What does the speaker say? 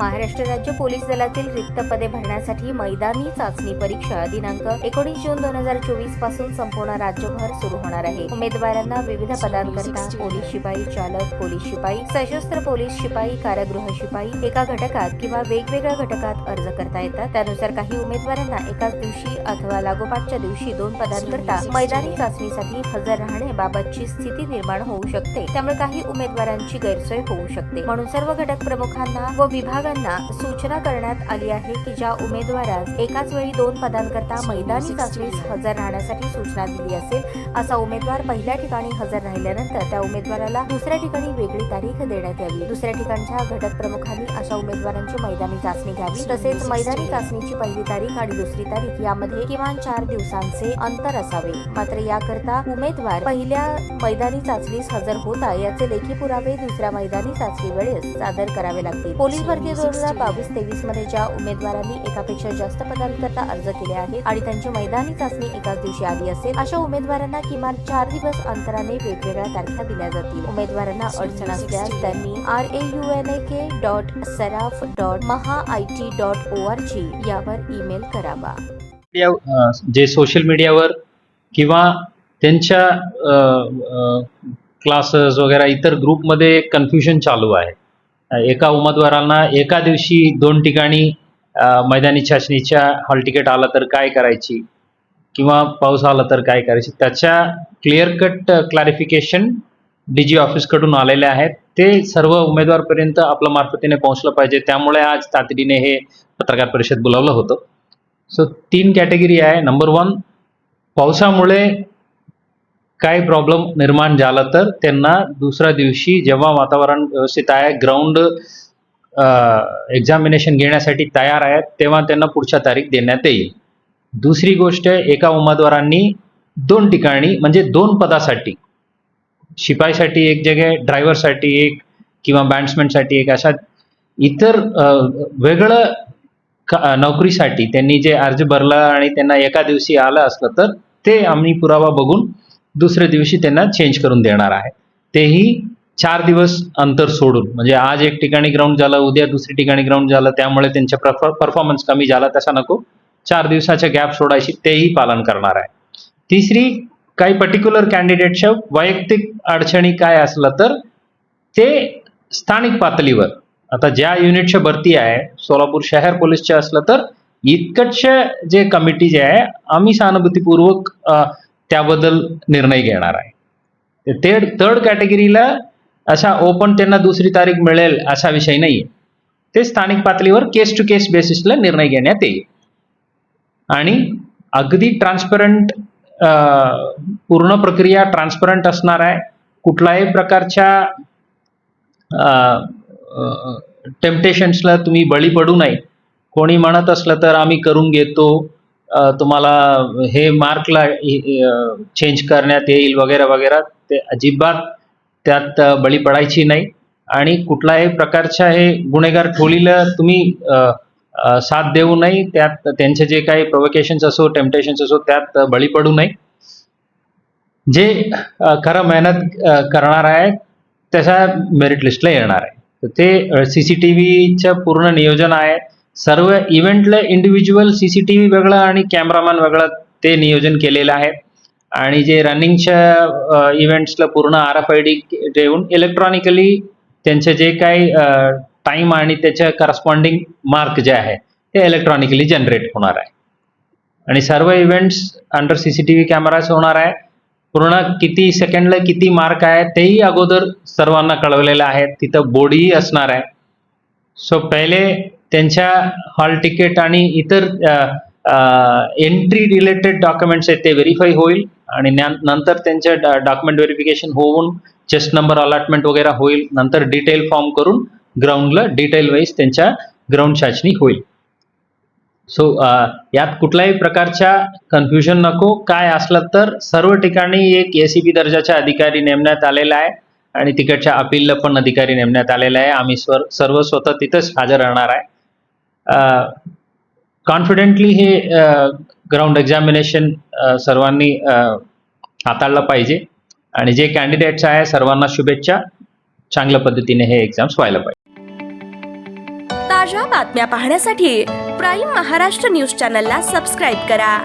महाराष्ट्र राज्य पोलीस दलातील रिक्त पदे भरण्यासाठी मैदानी चाचणी परीक्षा दिनांक 19 जून 2024 पासून संपूर्ण राज्यभर सुरू होणार आहे। उमेदवारांना विविध पदांकरता पोलीस शिपाई चालक, पोलीस शिपाई, सशस्त्र पोलीस शिपाई, कारागृह शिपाई एका घटकात किंवा वेगवेगळ्या घटकात अर्ज करता येतात। त्यानुसार काही उमेदवारांना एकाच दिवशी अथवा लागोपाठच्या दिवशी 2 पदांकरता मैदानी चाचणीसाठी हजर राहण्याबाबतची स्थिती निर्माण होऊ शकते। त्यामुळे काही उमेदवारांची गैरसोय होऊ शकते। म्हणून सर्व घटक प्रमुखांना व विभागांना सूचना करण्यात आली आहे की ज्या उमेदवारास एकाच वेळी 2 पदांकरता मैदानी चाचणीस हजर राहण्यासाठी सूचना दिली असेल असा उमेदवार पहिल्या ठिकाणी हजर राहिल्यानंतर त्या उमेदवाराला दुसऱ्या ठिकाणी वेगळी तारीख देण्यात यावी। दुसऱ्या ठिकाणच्या घटक प्रमुखांनी अशा उमेदवारांची मैदानी चाचणी घ्यावी। तसेच मैदानी चाचणीची पहिली तारीख आणि दुसरी तारीख यामध्ये किमान 4 दिवसांचे अंतर असावे। मात्र याकरता उमेदवार पहिल्या मैदानी चाचणीस हजर होता याचे लेखी पुरावे दुसऱ्या मैदानी चाचणी वेळेस सादर करावे लागतील। पोलीस भरती 2022-23 मध्ये ज्या उमेदवारांनी एकापेक्षा जास्त पदांकरता अर्ज केले आहेत आणि त्यांची मैदानी चाचणी एकाच दिवशी आली असेल अशा उमेदवारांना किमान 4 दिवस अंतराने वेगवेगळ्या तारखा दिल्या जातील। उमेदवारांना अडचण असल्यास त्यांनी raunak.saraf.mahaIT.org यावर ईमेल करावा। जे सोशल मीडियावर किंवा त्यांच्या क्लासेस वगैरे इतर ग्रुपमध्ये कन्फ्युजन चालू आहे। एका उमेदवारांना एका दिवशी 2 ठिकाणी मैदानी चाचणीच्या हॉल तिकीट आला तर काय करायची किंवा पाऊस आला तर काय करायची, त्याच्या क्लिअर कट क्लॅरिफिकेशन डीजी ऑफिसकडून आलेले आहेत। ते सर्व उमेदवारपर्यंत आपल्या मार्फतीने पोहोचलं पाहिजे। त्यामुळे आज तातडीने हे पत्रकार परिषद बोलावलं होतं। सो 3 कॅटेगरी आहे। नंबर 1, पावसामुळे काय प्रॉब्लेम निर्माण झाला तर त्यांना दुसऱ्या दिवशी जेव्हा वातावरण व्यवस्थित आहे, ग्राउंड एक्झामिनेशन घेण्यासाठी तयार आहेत, तेव्हा त्यांना पुढच्या तारीख देण्यात येईल। दुसरी गोष्ट, एका उमेदवारांनी 2 ठिकाणी म्हणजे 2 पदासाठी, शिपाईसाठी एक जगह, ड्रायव्हरसाठी एक किंवा बॅट्समॅनसाठी एक, अशा इतर वेगळं नोकरीसाठी त्यांनी जे अर्ज भरला आणि त्यांना एका दिवशी आलं असलं तर ते आम्ही पुरावा बघून दुसऱ्या दिवशी त्यांना चेंज करून देणार आहे। तेही 4 दिवस अंतर सोडून, म्हणजे आज एक ठिकाणी ग्राउंड झालं, उद्या दुसरी ठिकाणी ग्राउंड झालं, त्यामुळे त्यांचा परफॉर्मन्स कमी झाला, तसा नको, 4 दिवसाच्या गॅप सोडायची, तेही पालन करणार आहे। तिसरी, काही पर्टिक्युलर कॅन्डिडेटच्या वैयक्तिक अडचणी काय असलं तर ते स्थानिक पातळीवर, आता ज्या युनिटच्या भरती आहे सोलापूर शहर पोलीसच्या असलं तर इतकटच्या जे कमिटी जे आहे आम्ही सहानुभूतीपूर्वक त्याबद्दल निर्णय घेणार आहे। थर्ड कॅटेगरीला अशा ओपन त्यांना दुसरी तारीख मिळेल असा विषय नाही, ते स्थानिक पातळीवर केस टू केस बेसिसला निर्णय घेण्यात येईल आणि अगदी ट्रान्सपरंट, पूर्ण प्रक्रिया ट्रान्सपरंट असणार आहे। कुठल्याही प्रकारच्या टेम्पटेशन्सला तुम्ही बळी पडू नये। कोणी म्हणत असलं तर आम्ही करून घेतो, तुम्हाला हे मार्कला चेंज करण्यात येईल वगैरे वगैरे, ते अजिबात त्यात बळी पडायची नाही आणि कुठल्याही प्रकारच्या हे गुन्हेगार टोळीला तुम्ही साथ देऊ नये। त्यात त्यांचे जे काही प्रोवोकेशन्स असो, टेम्पटेशन्स असो, त्यात बळी पडू नये। जे खरं मेहनत करणार आहे त्याच्या मेरिट लिस्टला येणार आहे। ते CCTVचं पूर्ण नियोजन आहे। सर्व इव्हेंटला इंडिव्हिज्युअल CCTV वेगळं आणि कॅमेरामॅन वेगळं ते नियोजन केलेलं आहे आणि जे रनिंगच्या इव्हेंट्सला पूर्ण RFID देऊन इलेक्ट्रॉनिकली त्यांचे जे काही टाइम आणि त्याच्या करस्पॉन्डिंग मार्क जे आहे ते इलेक्ट्रॉनिकली जनरेट होणार आहे आणि सर्व इव्हेंट्स अंडर CCTV कॅमेराज होणार आहे। पूर्ण किती सेकंडला किती मार्क आहे तेही अगोदर सर्वांना कळवलेलं आहे। तिथं बोर्डही असणार आहे। सो पहिले त्यांच्या हॉल तिकीट आणि इतर एंट्री रिलेटेड डॉक्युमेंट्स आहेत ते व्हेरीफाय होईल आणि नंतर त्यांचे डॉक्युमेंट व्हेरिफिकेशन होऊन चेस्ट नंबर अलॉटमेंट वगैरे होईल। नंतर डिटेल फॉर्म करून ग्राउंडला डिटेल वाईज त्यांच्या ग्राउंड चाचणी होईल। सो यात कुठल्याही प्रकारच्या कन्फ्युजन नको। काय असलं तर सर्व ठिकाणी एक ACP दर्जाचा अधिकारी नेमण्यात आलेला आहे आणि तिकडच्या अपीलला पण अधिकारी नेमण्यात आलेला आहे। आम्ही सर्व स्वतः तिथंच हजर राहणार आहे। कॉन्फिडेंटली हे ग्राउंड एक्झामिनेशन सर्वांनी हाताळलं पाहिजे आणि जे कॅन्डिडेट्स आहे सर्वांना शुभेच्छा। चांगल्या पद्धतीने हे एक्झाम्स व्हायला पाहिजे। ताज्या बातम्या पाहण्यासाठी प्राईम महाराष्ट्र न्यूज चॅनलला सबस्क्राईब करा.